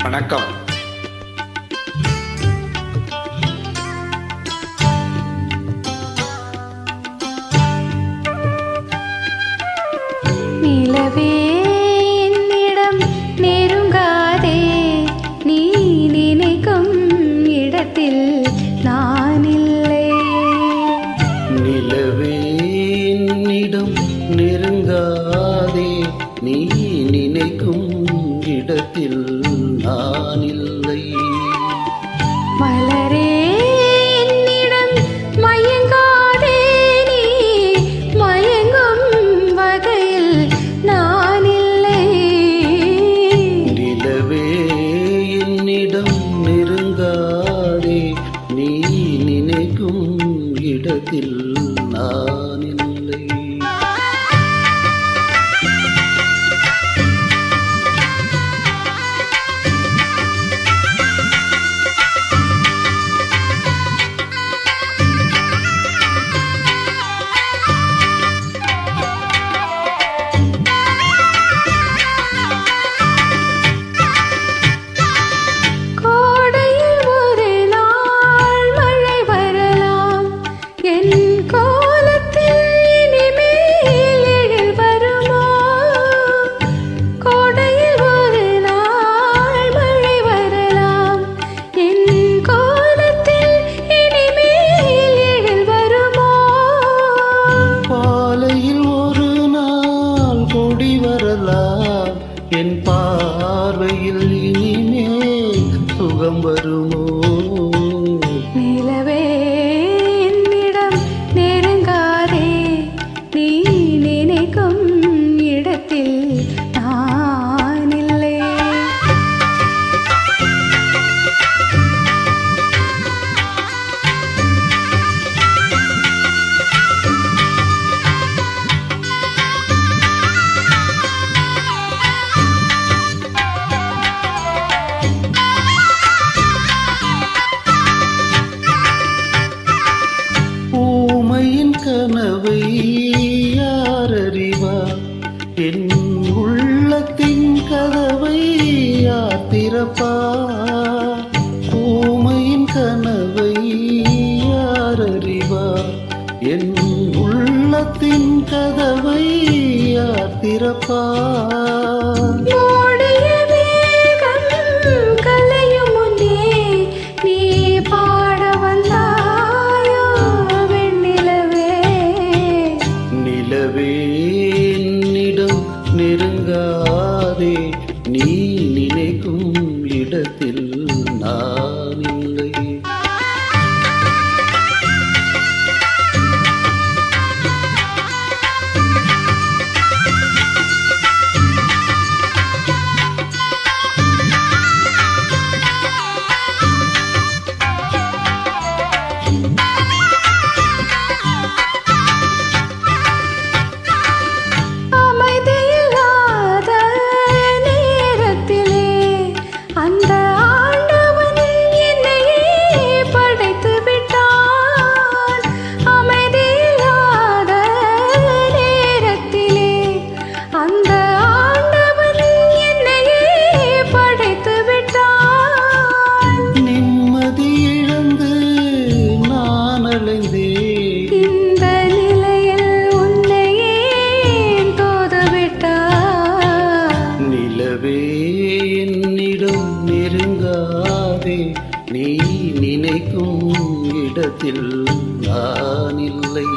வணக்கம். நிலவே என்னிடம் நெருங்காதே, நீ நினைக்கும் இடத்தில் நான் இல்லை. நிலவே என்னிடம் நெருங்காதே, நீ நினைக்கும் இடத்தில் நான் இல்லை. மலரே என்னிடம் மயங்காதே, நீ மயங்கும் வகையில் நான் இல்லை. நிலவே என்னிடம் நெருங்காதே, நீ நினைக்கும் இடத்தில் நான் இல்லை. என் பார்வையில் இனிமேல் சுகம் வருமோ? நிலவே என்னிடம் நெருங்காதே, நீ நினைக்கும் இடத்தில் நான் இல்லை. கனவை யார் அறிவார்? என் உள்ளத்தின் கதவை யார் திறப்பார்? ஊமையின் கனவை யார் அறிவார்? என் உள்ளத்தின் கதவை யார் திறப்பார்? என்னிடம் நெருங்காதே, நீ நினைக்கும் இடத்தில் நான் இல்லை. இந்த நிலையில் உன்னையே தோதுவிட்டார். நிலவே என்னிடம் நெருங்காதே, நீ நினைக்கும் இடத்தில் நான் இல்லை.